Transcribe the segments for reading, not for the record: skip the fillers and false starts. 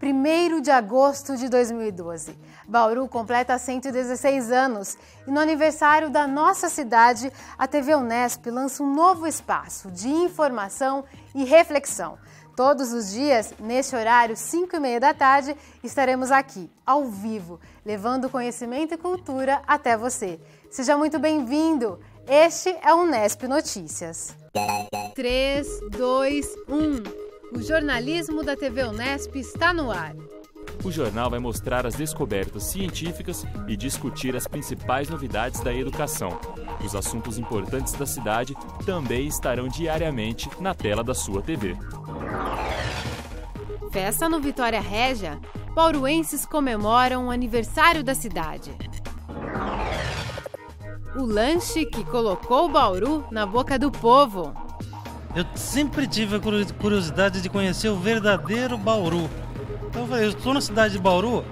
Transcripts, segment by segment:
1º de agosto de 2012. Bauru completa 116 anos e no aniversário da nossa cidade, a TV Unesp lança um novo espaço de informação e reflexão. Todos os dias, neste horário, 5h30 da tarde, estaremos aqui, ao vivo, levando conhecimento e cultura até você. Seja muito bem-vindo! Este é o Unesp Notícias. 3, 2, 1. O jornalismo da TV Unesp está no ar. O jornal vai mostrar as descobertas científicas e discutir as principais novidades da educação. Os assuntos importantes da cidade também estarão diariamente na tela da sua TV. Festa no Vitória Régia. Bauruenses comemoram o aniversário da cidade. O lanche que colocou Bauru na boca do povo. Eu sempre tive a curiosidade de conhecer o verdadeiro Bauru. Então eu falei, eu estou na cidade de Bauru,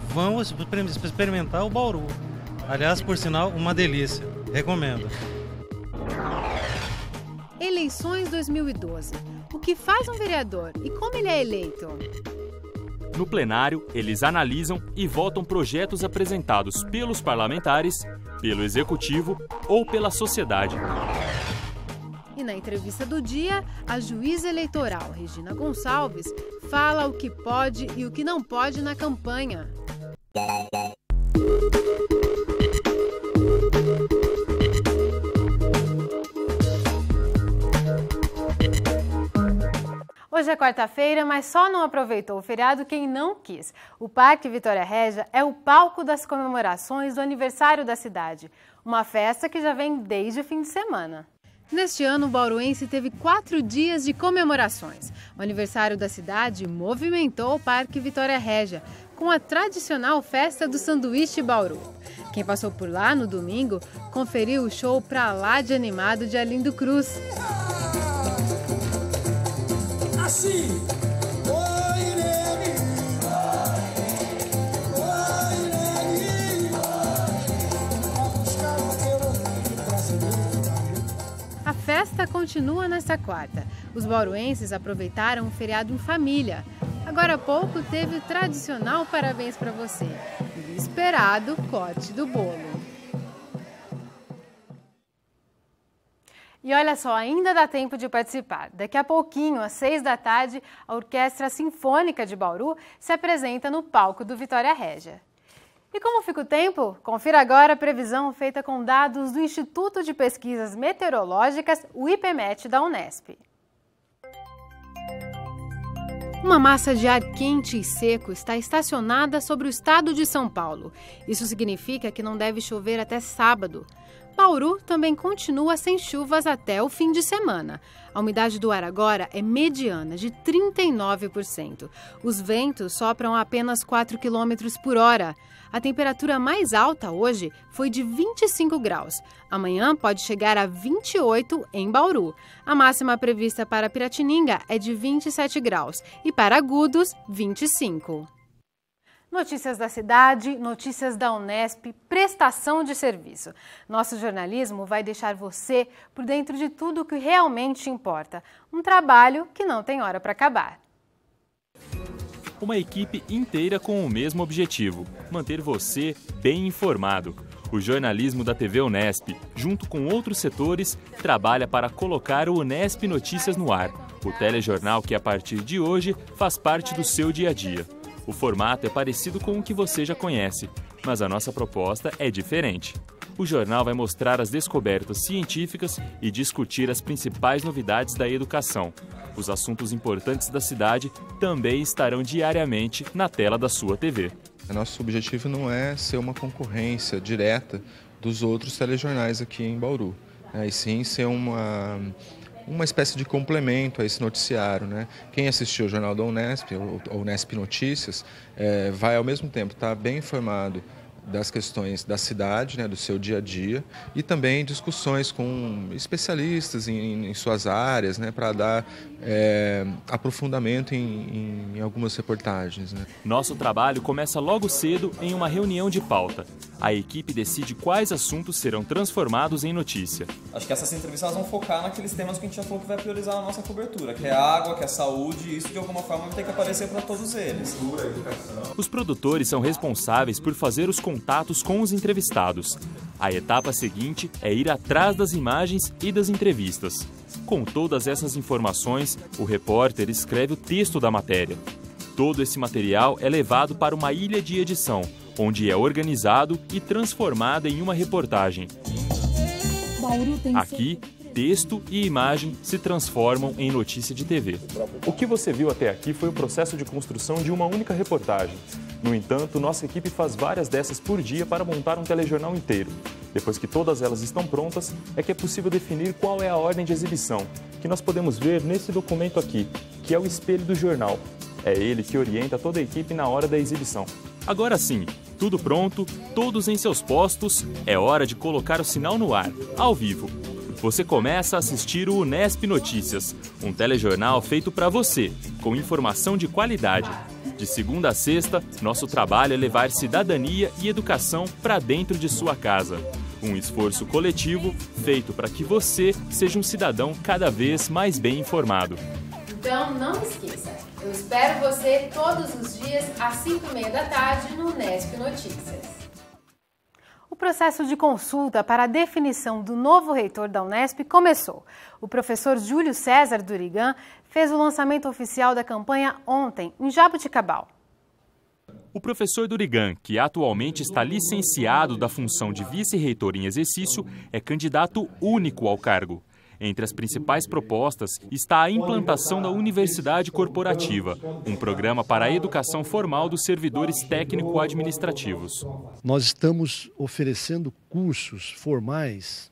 vamos experimentar o Bauru. Aliás, por sinal, uma delícia. Recomendo. Eleições 2012. O que faz um vereador e como ele é eleito? No plenário, eles analisam e votam projetos apresentados pelos parlamentares, pelo executivo ou pela sociedade. E na entrevista do dia, a juíza eleitoral Regina Gonçalves fala o que pode e o que não pode na campanha. Hoje é quarta-feira, mas só não aproveitou o feriado quem não quis. O Parque Vitória Régia é o palco das comemorações do aniversário da cidade, uma festa que já vem desde o fim de semana. Neste ano, o bauruense teve 4 dias de comemorações. O aniversário da cidade movimentou o Parque Vitória Régia, com a tradicional festa do sanduíche Bauru. Quem passou por lá no domingo conferiu o show pra lá de animado de Arlindo Cruz. Assim. A festa continua nesta quarta. Os bauruenses aproveitaram o feriado em família. Agora há pouco teve o tradicional parabéns para você e o esperado corte do bolo. E olha só, ainda dá tempo de participar. Daqui a pouquinho, às 6 da tarde, a Orquestra Sinfônica de Bauru se apresenta no palco do Vitória Régia. E como fica o tempo? Confira agora a previsão feita com dados do Instituto de Pesquisas Meteorológicas, o IPMET da Unesp. Uma massa de ar quente e seco está estacionada sobre o estado de São Paulo. Isso significa que não deve chover até sábado. Bauru também continua sem chuvas até o fim de semana. A umidade do ar agora é mediana, de 39%. Os ventos sopram a apenas 4 km por hora. A temperatura mais alta hoje foi de 25 graus. Amanhã pode chegar a 28 em Bauru. A máxima prevista para Piratininga é de 27 graus e para Agudos, 25. Notícias da cidade, notícias da Unesp, prestação de serviço. Nosso jornalismo vai deixar você por dentro de tudo o que realmente importa. Um trabalho que não tem hora para acabar. Uma equipe inteira com o mesmo objetivo: manter você bem informado. O jornalismo da TV Unesp, junto com outros setores, trabalha para colocar o Unesp Notícias no ar, o telejornal que a partir de hoje faz parte do seu dia a dia. O formato é parecido com o que você já conhece, mas a nossa proposta é diferente. O jornal vai mostrar as descobertas científicas e discutir as principais novidades da educação. Os assuntos importantes da cidade também estarão diariamente na tela da sua TV. Nosso objetivo não é ser uma concorrência direta dos outros telejornais aqui em Bauru, e sim ser uma espécie de complemento a esse noticiário, né? Quem assistiu o Jornal da Unesp, ou Unesp Notícias, vai ao mesmo tempo estar bem informado das questões da cidade, né, do seu dia a dia, e também discussões com especialistas em suas áreas, né, para dar aprofundamento em algumas reportagens, né. Nosso trabalho começa logo cedo em uma reunião de pauta. A equipe decide quais assuntos serão transformados em notícia. Acho que essas entrevistas vão focar naqueles temas que a gente já falou que vai priorizar na nossa cobertura, que é água, que é saúde, e isso de alguma forma vai ter que aparecer para todos eles. Os produtores são responsáveis por fazer os contatos com os entrevistados. A etapa seguinte é ir atrás das imagens e das entrevistas. Com todas essas informações, o repórter escreve o texto da matéria. Todo esse material é levado para uma ilha de edição, onde é organizado e transformado em uma reportagem. Aqui, texto e imagem se transformam em notícia de TV. O que você viu até aqui foi o processo de construção de uma única reportagem. No entanto, nossa equipe faz várias dessas por dia para montar um telejornal inteiro. Depois que todas elas estão prontas, é que é possível definir qual é a ordem de exibição, que nós podemos ver nesse documento aqui, que é o espelho do jornal. É ele que orienta toda a equipe na hora da exibição. Agora sim, tudo pronto, todos em seus postos, é hora de colocar o sinal no ar, ao vivo. Você começa a assistir o Unesp Notícias, um telejornal feito para você, com informação de qualidade. De segunda a sexta, nosso trabalho é levar cidadania e educação para dentro de sua casa. Um esforço coletivo feito para que você seja um cidadão cada vez mais bem informado. Então não esqueça, eu espero você todos os dias às 5h30 da tarde no Unesp Notícias. O processo de consulta para a definição do novo reitor da Unesp começou. O professor Júlio César Durigan fez o lançamento oficial da campanha ontem, em Jaboticabal. O professor Durigan, que atualmente está licenciado da função de vice-reitor em exercício, é candidato único ao cargo. Entre as principais propostas está a implantação da Universidade Corporativa, um programa para a educação formal dos servidores técnico-administrativos. Nós estamos oferecendo cursos formais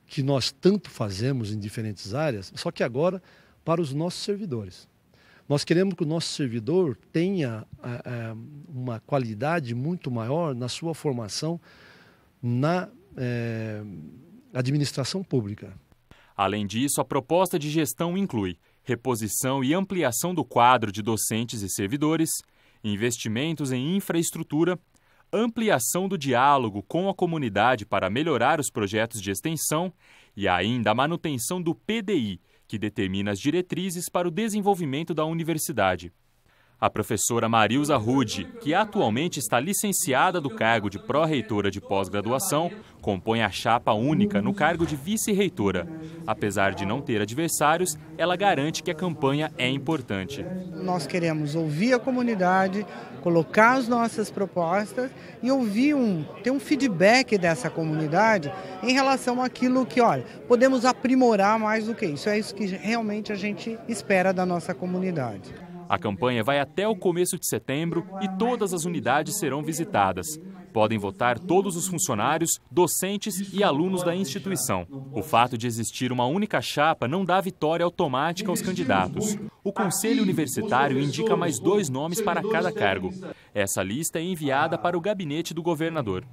que nós tanto fazemos em diferentes áreas, só que agora para os nossos servidores. Nós queremos que o nosso servidor tenha uma qualidade muito maior na sua formação na administração pública. Além disso, a proposta de gestão inclui reposição e ampliação do quadro de docentes e servidores, investimentos em infraestrutura, ampliação do diálogo com a comunidade para melhorar os projetos de extensão e ainda a manutenção do PDI, que determina as diretrizes para o desenvolvimento da universidade. A professora Marilza Rude, que atualmente está licenciada do cargo de pró-reitora de pós-graduação, compõe a chapa única no cargo de vice-reitora. Apesar de não ter adversários, ela garante que a campanha é importante. Nós queremos ouvir a comunidade, colocar as nossas propostas e ter um feedback dessa comunidade em relação àquilo que, olha, podemos aprimorar mais do que isso. É isso que realmente a gente espera da nossa comunidade. A campanha vai até o começo de setembro e todas as unidades serão visitadas. Podem votar todos os funcionários, docentes e alunos da instituição. O fato de existir uma única chapa não dá vitória automática aos candidatos. O Conselho Universitário indica mais 2 nomes para cada cargo. Essa lista é enviada para o gabinete do governador.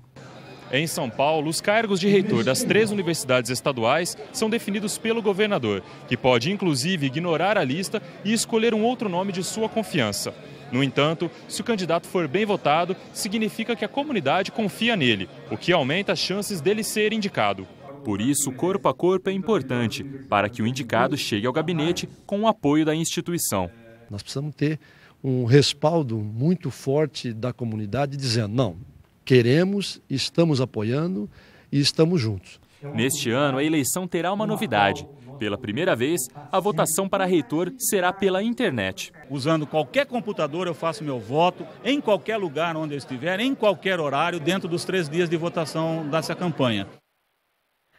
Em São Paulo, os cargos de reitor das 3 universidades estaduais são definidos pelo governador, que pode inclusive ignorar a lista e escolher um outro nome de sua confiança. No entanto, se o candidato for bem votado, significa que a comunidade confia nele, o que aumenta as chances dele ser indicado. Por isso, corpo a corpo é importante, para que o indicado chegue ao gabinete com o apoio da instituição. Nós precisamos ter um respaldo muito forte da comunidade dizendo, não, queremos, estamos apoiando e estamos juntos. Neste ano, a eleição terá uma novidade. Pela primeira vez, a votação para reitor será pela internet. Usando qualquer computador, eu faço meu voto em qualquer lugar onde eu estiver, em qualquer horário, dentro dos 3 dias de votação dessa campanha.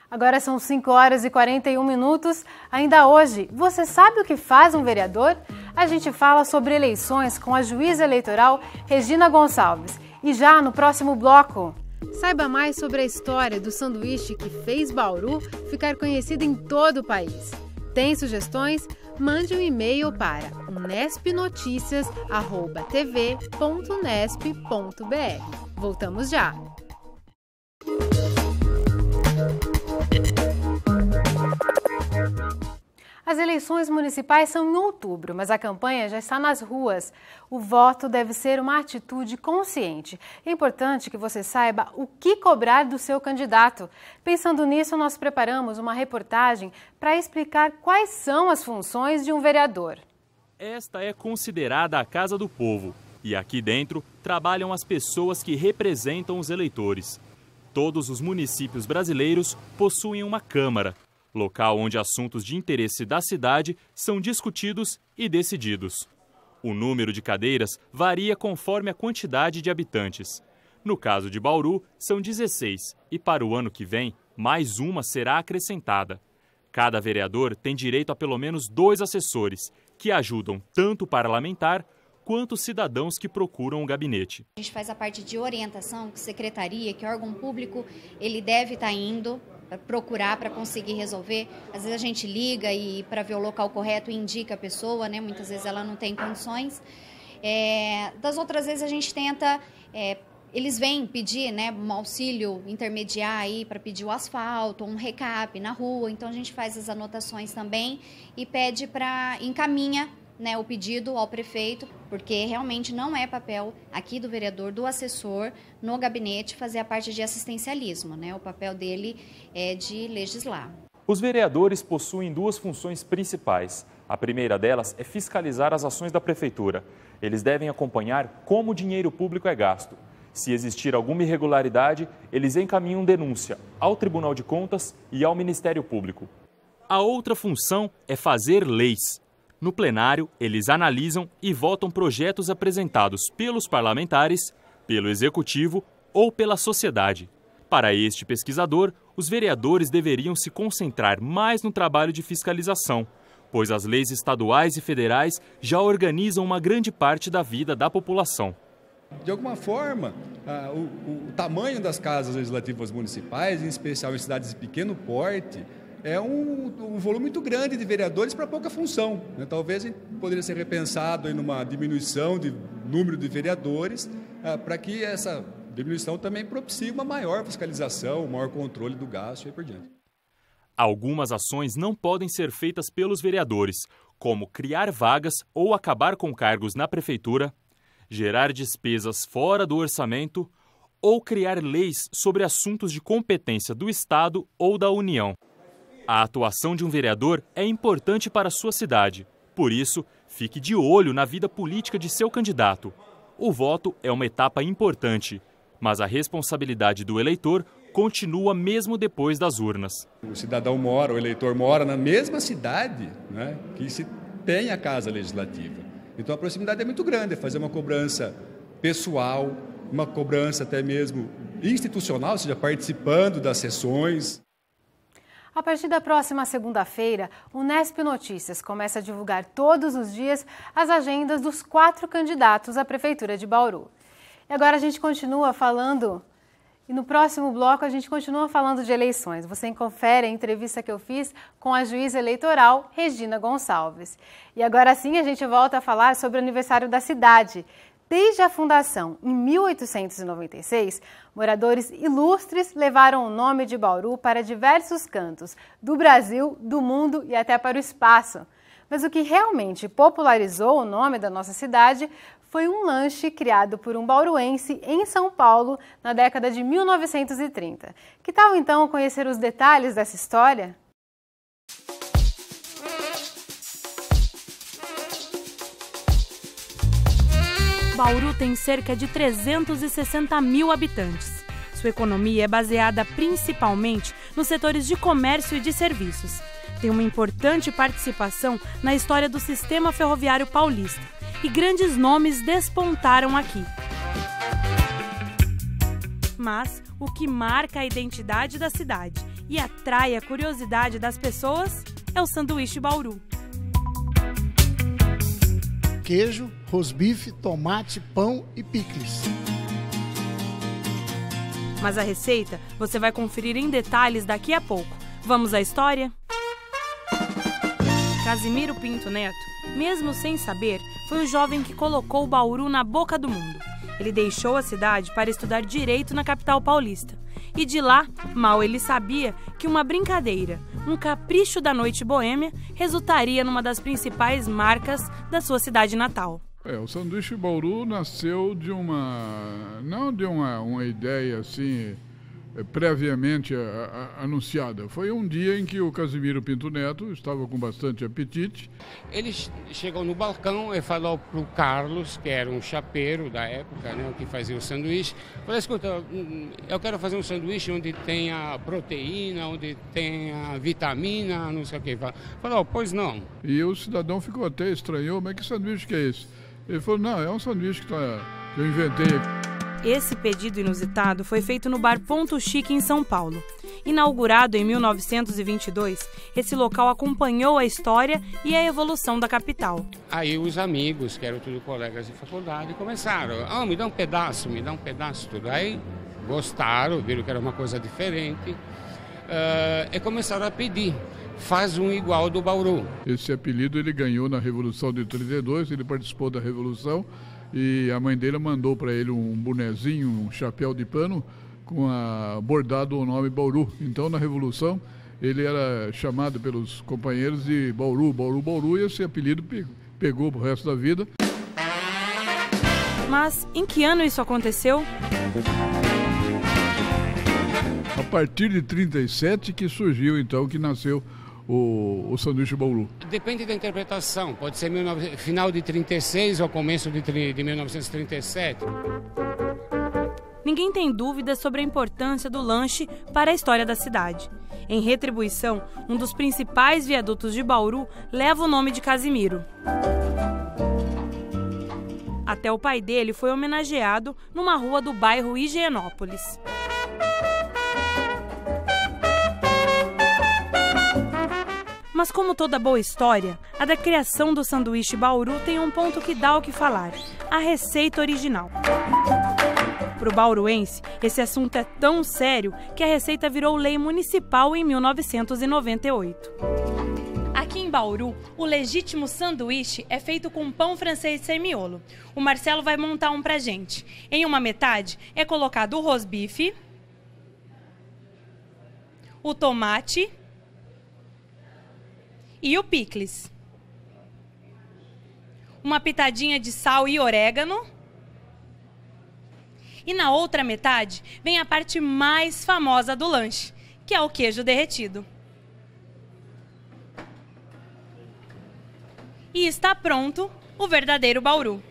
Agora são 5h41. Ainda hoje, você sabe o que faz um vereador? A gente fala sobre eleições com a juíza eleitoral Regina Gonçalves. E já no próximo bloco, saiba mais sobre a história do sanduíche que fez Bauru ficar conhecido em todo o país. Tem sugestões? Mande um e-mail para unespnoticias@tv.unesp.br. Voltamos já! As eleições municipais são em outubro, mas a campanha já está nas ruas. O voto deve ser uma atitude consciente. É importante que você saiba o que cobrar do seu candidato. Pensando nisso, nós preparamos uma reportagem para explicar quais são as funções de um vereador. Esta é considerada a Casa do Povo e aqui dentro trabalham as pessoas que representam os eleitores. Todos os municípios brasileiros possuem uma Câmara, local onde assuntos de interesse da cidade são discutidos e decididos. O número de cadeiras varia conforme a quantidade de habitantes. No caso de Bauru, são 16 e para o ano que vem, mais uma será acrescentada. Cada vereador tem direito a pelo menos 2 assessores, que ajudam tanto o parlamentar quanto os cidadãos que procuram um gabinete. A gente faz a parte de orientação, que secretaria, que órgão público, ele deve estar indo procurar para conseguir resolver. Às vezes a gente liga e para ver o local correto indica a pessoa, né? Muitas vezes ela não tem condições. Das outras vezes a gente tenta, eles vêm pedir, né, um auxílio intermediar aí para pedir o asfalto, um recap na rua, então a gente faz as anotações também e pede encaminha, né, o pedido ao prefeito, porque realmente não é papel aqui do vereador, do assessor, no gabinete, fazer a parte de assistencialismo, né? O papel dele é de legislar. Os vereadores possuem 2 funções principais. A primeira delas é fiscalizar as ações da prefeitura. Eles devem acompanhar como o dinheiro público é gasto. Se existir alguma irregularidade, eles encaminham denúncia ao Tribunal de Contas e ao Ministério Público. A outra função é fazer leis. No plenário, eles analisam e votam projetos apresentados pelos parlamentares, pelo Executivo ou pela sociedade. Para este pesquisador, os vereadores deveriam se concentrar mais no trabalho de fiscalização, pois as leis estaduais e federais já organizam uma grande parte da vida da população. De alguma forma, o tamanho das casas legislativas municipais, em especial em cidades de pequeno porte, é um volume muito grande de vereadores para pouca função, né? Talvez poderia ser repensado em uma diminuição de número de vereadores, para que essa diminuição também propicie uma maior fiscalização, um maior controle do gasto e por diante. Algumas ações não podem ser feitas pelos vereadores, como criar vagas ou acabar com cargos na prefeitura, gerar despesas fora do orçamento ou criar leis sobre assuntos de competência do Estado ou da União. A atuação de um vereador é importante para a sua cidade. Por isso, fique de olho na vida política de seu candidato. O voto é uma etapa importante, mas a responsabilidade do eleitor continua mesmo depois das urnas. O cidadão mora, o eleitor mora na mesma cidade, né, que se tem a Casa Legislativa. Então a proximidade é muito grande, é fazer uma cobrança pessoal, uma cobrança até mesmo institucional, ou seja, participando das sessões. A partir da próxima segunda-feira, o Unesp Notícias começa a divulgar todos os dias as agendas dos 4 candidatos à Prefeitura de Bauru. E agora a gente continua falando, e no próximo bloco a gente continua falando de eleições. Você confere a entrevista que eu fiz com a juíza eleitoral Regina Gonçalves. E agora sim a gente volta a falar sobre o aniversário da cidade. Desde a fundação, em 1896, moradores ilustres levaram o nome de Bauru para diversos cantos do Brasil, do mundo e até para o espaço. Mas o que realmente popularizou o nome da nossa cidade foi um lanche criado por um bauruense em São Paulo na década de 1930. Que tal então conhecer os detalhes dessa história? Bauru tem cerca de 360 mil habitantes. Sua economia é baseada principalmente nos setores de comércio e de serviços. Tem uma importante participação na história do sistema ferroviário paulista e grandes nomes despontaram aqui. Mas o que marca a identidade da cidade e atrai a curiosidade das pessoas é o sanduíche Bauru. Queijo, rosbife, tomate, pão e picles. Mas a receita você vai conferir em detalhes daqui a pouco. Vamos à história? Casimiro Pinto Neto, mesmo sem saber, foi o jovem que colocou Bauru na boca do mundo. Ele deixou a cidade para estudar direito na capital paulista. E de lá, mal ele sabia que uma brincadeira, um capricho da noite boêmia, resultaria numa das principais marcas da sua cidade natal. O sanduíche Bauru nasceu de não de uma ideia assim previamente anunciada. Foi um dia em que o Casimiro Pinto Neto estava com bastante apetite. Ele chegou no balcão e falou para o Carlos, que era um chapeiro da época, né, que fazia o sanduíche, falou: escuta, eu quero fazer um sanduíche onde tenha proteína, onde tenha vitamina, não sei o que. Falou: pois não. E o cidadão ficou até estranhou, mas que sanduíche que é esse? Ele falou: não, é um sanduíche que eu inventei. Esse pedido inusitado foi feito no bar Ponto Chique, em São Paulo. Inaugurado em 1922, esse local acompanhou a história e a evolução da capital. Aí os amigos, que eram tudo colegas de faculdade, começaram: me dá um pedaço, tudo. Aí gostaram, viram que era uma coisa diferente e começaram a pedir: faz um igual do Bauru. Esse apelido ele ganhou na Revolução de 32, ele participou da Revolução. E a mãe dele mandou para ele um bonezinho, um chapéu de pano, bordado o nome Bauru. Então, na Revolução, ele era chamado pelos companheiros de Bauru, Bauru, Bauru, e esse apelido pegou pro resto da vida. Mas em que ano isso aconteceu? A partir de 37 que surgiu, então, que nasceu o sanduíche Bauru. Depende da interpretação, pode ser final de 36 ou começo de 1937. Ninguém tem dúvida sobre a importância do lanche para a história da cidade. Em retribuição, um dos principais viadutos de Bauru leva o nome de Casimiro. Até o pai dele foi homenageado numa rua do bairro Higienópolis. Mas como toda boa história, a da criação do sanduíche Bauru tem um ponto que dá o que falar: a receita original. Para o bauruense, esse assunto é tão sério que a receita virou lei municipal em 1998. Aqui em Bauru, o legítimo sanduíche é feito com pão francês sem miolo. O Marcelo vai montar um pra gente. Em uma metade é colocado o rosbife, o tomate e o picles. Uma pitadinha de sal e orégano. E na outra metade vem a parte mais famosa do lanche, que é o queijo derretido. E está pronto o verdadeiro Bauru.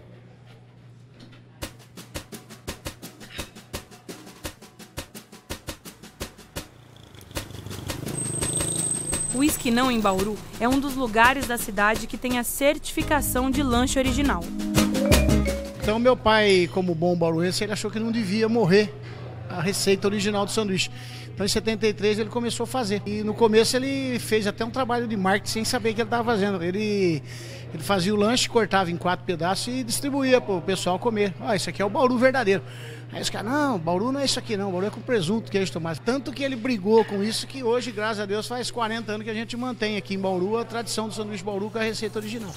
O Esquinão, em Bauru, é um dos lugares da cidade que tem a certificação de lanche original. Então meu pai, como bom bauruense, ele achou que não devia morrer a receita original do sanduíche. Então em 73 ele começou a fazer. E no começo ele fez até um trabalho de marketing sem saber o que ele estava fazendo. Ele fazia o lanche, cortava em 4 pedaços e distribuía para o pessoal comer. Isso aqui é o Bauru verdadeiro. Aí os caras: não, Bauru não é isso aqui não, Bauru é com presunto, queijo, tomate. Tanto que ele brigou com isso que hoje, graças a Deus, faz 40 anos que a gente mantém aqui em Bauru a tradição do sanduíche Bauru com a receita original.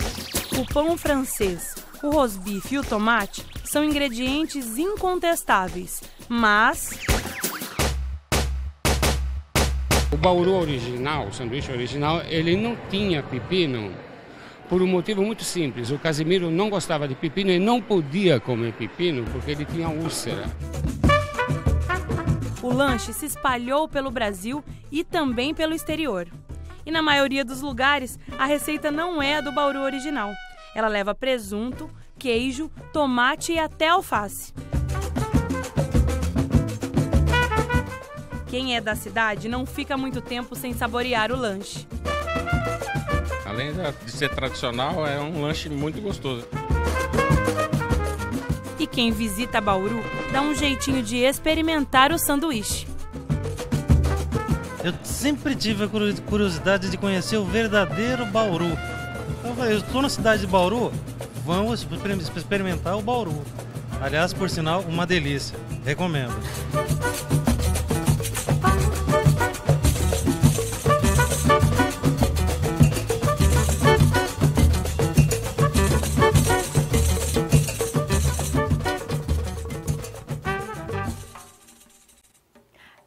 O pão francês, o rosbife e o tomate são ingredientes incontestáveis, mas o Bauru original, o sanduíche original, ele não tinha pepino por um motivo muito simples. O Casimiro não gostava de pepino e não podia comer pepino porque ele tinha úlcera. O lanche se espalhou pelo Brasil e também pelo exterior. E na maioria dos lugares, a receita não é a do Bauru original. Ela leva presunto, queijo, tomate e até alface. Quem é da cidade não fica muito tempo sem saborear o lanche. Além de ser tradicional, é um lanche muito gostoso. E quem visita Bauru dá um jeitinho de experimentar o sanduíche. Eu sempre tive a curiosidade de conhecer o verdadeiro Bauru. Eu falei: eu estou na cidade de Bauru, vamos experimentar o Bauru. Aliás, por sinal, uma delícia. Recomendo.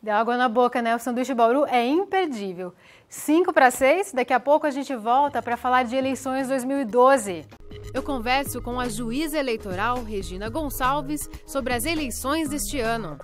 Deu água na boca, né? O sanduíche Bauru é imperdível. 5:06, daqui a pouco a gente volta para falar de eleições 2012. Eu converso com a juíza eleitoral Regina Gonçalves sobre as eleições deste ano.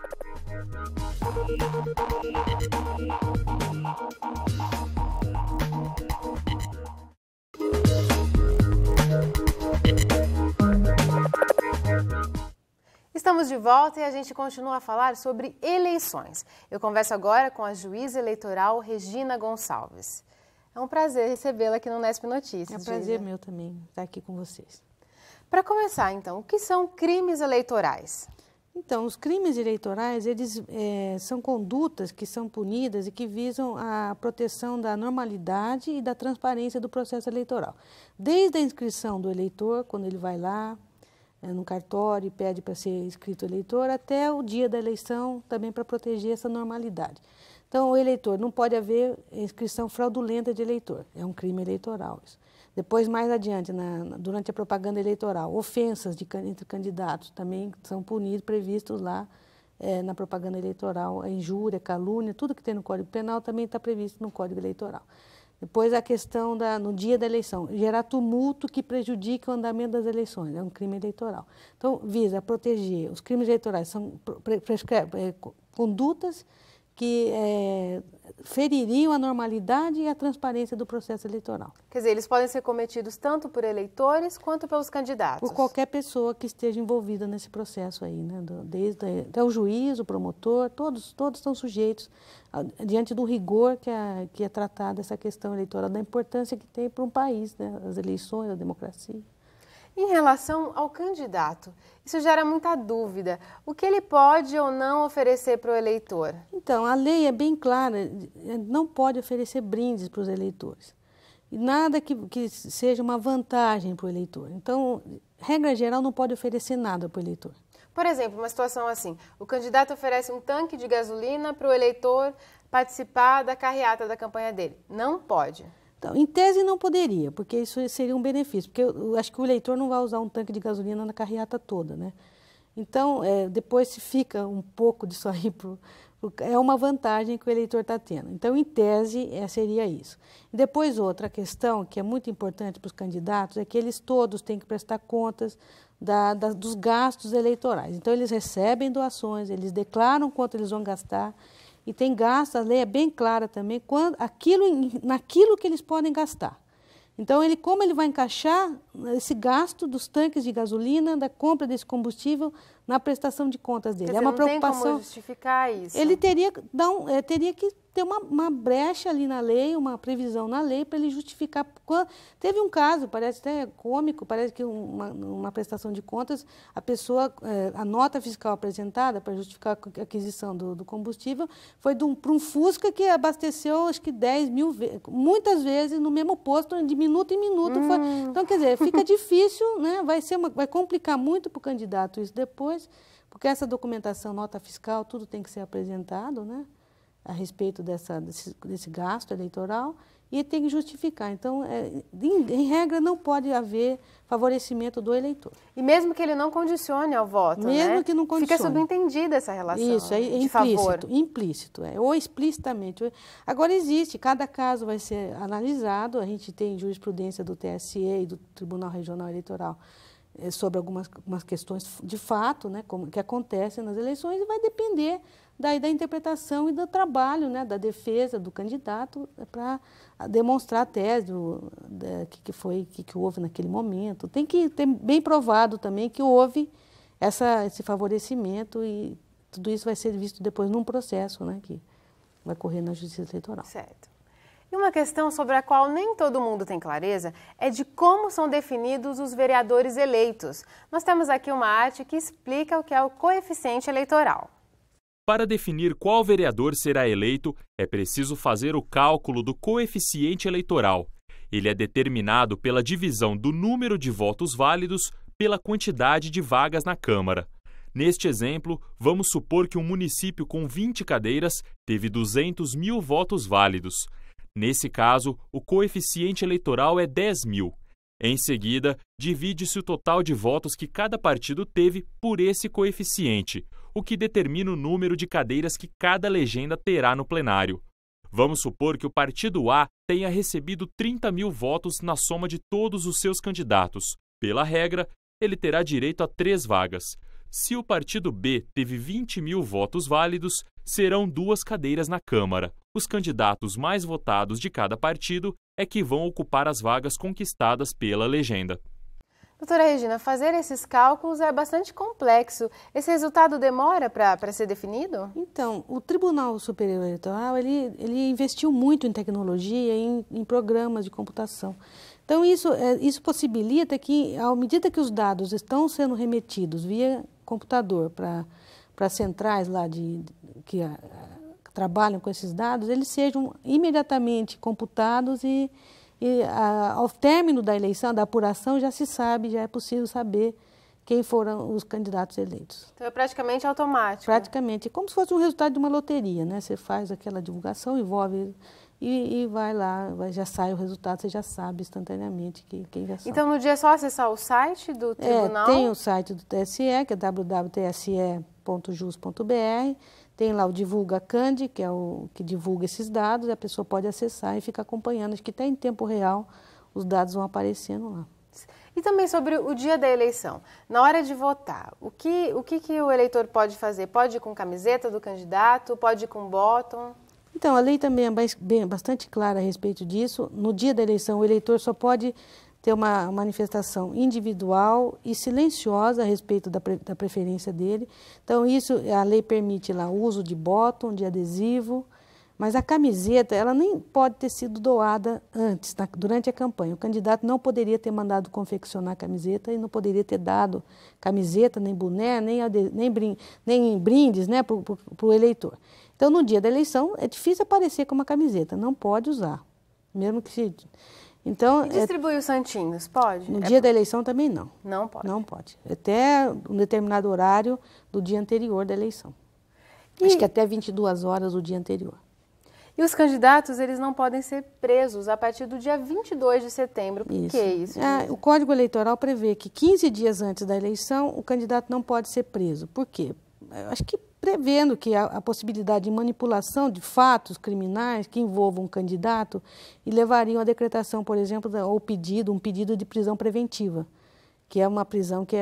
Estamos de volta e a gente continua a falar sobre eleições. Eu converso agora com a juíza eleitoral Regina Gonçalves. É um prazer recebê-la aqui no Nesp Notícias. É um prazer meu também estar aqui com vocês. Para começar, então, o que são crimes eleitorais? Então, os crimes eleitorais, eles são condutas que são punidas e que visam a proteção da normalidade e da transparência do processo eleitoral. Desde a inscrição do eleitor, quando ele vai lá, no cartório e pede para ser inscrito eleitor, até o dia da eleição, também para proteger essa normalidade. Então, o eleitor, não pode haver inscrição fraudulenta de eleitor, é um crime eleitoral isso. Depois, mais adiante, durante a propaganda eleitoral, ofensas entre candidatos também são punidos, previstos lá na propaganda eleitoral, a injúria, calúnia, tudo que tem no Código Penal também está previsto no Código Eleitoral. Depois a questão no dia da eleição, gerar tumulto que prejudique o andamento das eleições, é um crime eleitoral. Então, visa proteger, os crimes eleitorais são condutas que feririam a normalidade e a transparência do processo eleitoral. Quer dizer, eles podem ser cometidos tanto por eleitores quanto pelos candidatos? Por qualquer pessoa que esteja envolvida nesse processo aí, né? Até o juiz, o promotor, todos estão sujeitos diante do rigor que é tratado essa questão eleitoral, da importância que tem para um país, né? As eleições, a democracia. Em relação ao candidato, isso gera muita dúvida. O que ele pode ou não oferecer para o eleitor? Então, a lei é bem clara, não pode oferecer brindes para os eleitores. E nada que seja uma vantagem para o eleitor. Então, regra geral, não pode oferecer nada para o eleitor. Por exemplo, uma situação assim, o candidato oferece um tanque de gasolina para o eleitor participar da carreata da campanha dele. Não pode. Então, em tese não poderia, porque isso seria um benefício, porque eu acho que o eleitor não vai usar um tanque de gasolina na carreata toda, né? Então, depois se fica um pouco disso aí, é uma vantagem que o eleitor está tendo. Então, em tese, seria isso. E depois, outra questão que é muito importante para os candidatos é que eles todos têm que prestar contas dos gastos eleitorais. Então, eles recebem doações, eles declaram quanto eles vão gastar, e tem gasto, a lei é bem clara também, naquilo que eles podem gastar. Então, como ele vai encaixar esse gasto dos tanques de gasolina, da compra desse combustível, na prestação de contas dele? É uma preocupação. Não tem como justificar isso. Ele teria que ter uma brecha ali na lei, uma previsão na lei para ele justificar. Teve um caso, parece até cômico, parece que uma prestação de contas, a nota fiscal apresentada para justificar a aquisição do combustível foi para um Fusca que abasteceu, acho que 10 mil vezes, muitas vezes no mesmo posto, de minuto em minuto. Então, quer dizer, fica difícil, né? Vai complicar muito para o candidato isso depois, porque essa documentação, nota fiscal, tudo tem que ser apresentado, né? A respeito desse gasto eleitoral, e tem que justificar. Então, em regra, não pode haver favorecimento do eleitor. E mesmo que ele não condicione ao voto, mesmo que não condicione. Fica subentendida essa relação. Isso, é implícito, ou explicitamente. Agora existe, cada caso vai ser analisado, a gente tem jurisprudência do TSE e do Tribunal Regional Eleitoral sobre algumas questões de fato, né, que acontecem nas eleições, e vai depender da interpretação e do trabalho, né, da defesa do candidato para demonstrar a tese que houve naquele momento. Tem que ter bem provado também que houve esse favorecimento, e tudo isso vai ser visto depois num processo, né, que vai correr na Justiça Eleitoral. Certo. E uma questão sobre a qual nem todo mundo tem clareza é de como são definidos os vereadores eleitos. Nós temos aqui uma arte que explica o que é o coeficiente eleitoral. Para definir qual vereador será eleito, é preciso fazer o cálculo do coeficiente eleitoral. Ele é determinado pela divisão do número de votos válidos pela quantidade de vagas na Câmara. Neste exemplo, vamos supor que um município com 20 cadeiras teve 200 mil votos válidos. Nesse caso, o coeficiente eleitoral é 10 mil. Em seguida, divide-se o total de votos que cada partido teve por esse coeficiente. o que determina o número de cadeiras que cada legenda terá no plenário. Vamos supor que o partido A tenha recebido 30 mil votos na soma de todos os seus candidatos. Pela regra, ele terá direito a 3 vagas. Se o partido B teve 20 mil votos válidos, serão 2 cadeiras na Câmara. Os candidatos mais votados de cada partido é que vão ocupar as vagas conquistadas pela legenda. Doutora Regina, fazer esses cálculos é bastante complexo. Esse resultado demora para ser definido? Então, o Tribunal Superior Eleitoral, ele investiu muito em tecnologia, em programas de computação. Então, isso possibilita que, à medida que os dados estão sendo remetidos via computador para centrais lá que trabalham com esses dados, eles sejam imediatamente computados e ao término da eleição, da apuração, já se sabe, já é possível saber quem foram os candidatos eleitos. Então é praticamente automático? Praticamente, é como se fosse um resultado de uma loteria, né? Você faz aquela divulgação, envolve e vai lá, já sai o resultado, você já sabe instantaneamente quem já sabe. Então no dia é só acessar o site do tribunal? Tem o site do TSE, que é www.tse.jus.br. Tem lá o Divulga Candi, que é o que divulga esses dados, e a pessoa pode acessar e ficar acompanhando. Acho que até em tempo real os dados vão aparecendo lá. E também sobre o dia da eleição. Na hora de votar, o que o eleitor pode fazer? Pode ir com camiseta do candidato? Pode ir com bottom? Então, a lei também é bastante clara a respeito disso. No dia da eleição, o eleitor só pode ter uma manifestação individual e silenciosa a respeito da preferência dele. Então, a lei permite lá o uso de bottom, de adesivo, mas a camiseta, ela nem pode ter sido doada antes, durante a campanha. O candidato não poderia ter mandado confeccionar a camiseta e não poderia ter dado camiseta, nem boné, nem brindes, né, para o eleitor. Então, no dia da eleição, é difícil aparecer com uma camiseta, não pode usar, mesmo que se... Então, e distribuir os santinhos, pode? No dia da eleição também não. Não pode? Não pode. Até um determinado horário do dia anterior da eleição. Acho que até 22 horas do dia anterior. E os candidatos, eles não podem ser presos a partir do dia 22 de setembro. Por que isso? O Código Eleitoral prevê que 15 dias antes da eleição, o candidato não pode ser preso. Por quê? Acho que prevendo que a possibilidade de manipulação de fatos criminais que envolvam um candidato e levariam à decretação, por exemplo, ou um pedido de prisão preventiva, que é uma prisão que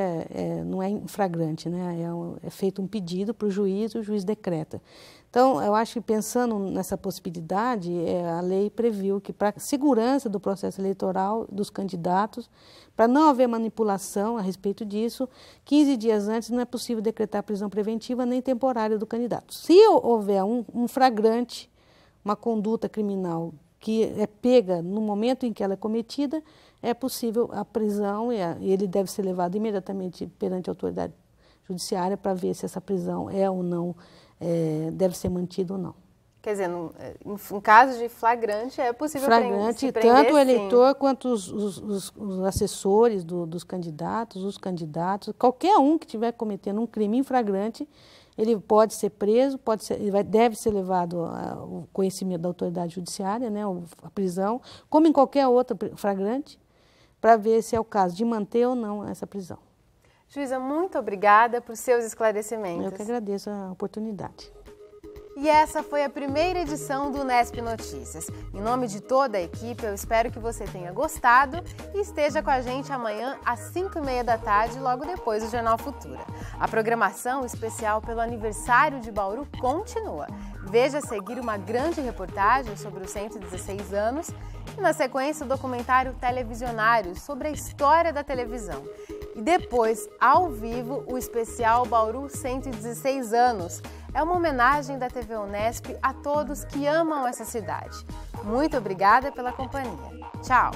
não é em flagrante, né? É feito um pedido para o juiz decreta. Então, eu acho que pensando nessa possibilidade, a lei previu que para a segurança do processo eleitoral dos candidatos, para não haver manipulação a respeito disso, 15 dias antes não é possível decretar prisão preventiva nem temporária do candidato. Se houver um flagrante, uma conduta criminal que é pega no momento em que ela é cometida, é possível a prisão e ele deve ser levado imediatamente perante a autoridade judiciária para ver se essa prisão é ou não, deve ser mantida ou não. Quer dizer, em caso de flagrante, é possível prender, tanto o eleitor quanto os assessores dos candidatos, os candidatos, qualquer um que estiver cometendo um crime em flagrante, ele pode ser preso, deve ser levado ao conhecimento da autoridade judiciária, né, a prisão, como em qualquer outro flagrante, para ver se é o caso de manter ou não essa prisão. Juíza, muito obrigada por seus esclarecimentos. Eu que agradeço a oportunidade. E essa foi a primeira edição do Unesp Notícias. Em nome de toda a equipe, eu espero que você tenha gostado e esteja com a gente amanhã às 5h30 da tarde, logo depois do Jornal Futura. A programação especial pelo aniversário de Bauru continua. Veja a seguir uma grande reportagem sobre os 116 anos e, na sequência, o documentário Televisionários sobre a história da televisão. E depois, ao vivo, o especial Bauru 116 anos. É uma homenagem da TV Unesp a todos que amam essa cidade. Muito obrigada pela companhia. Tchau!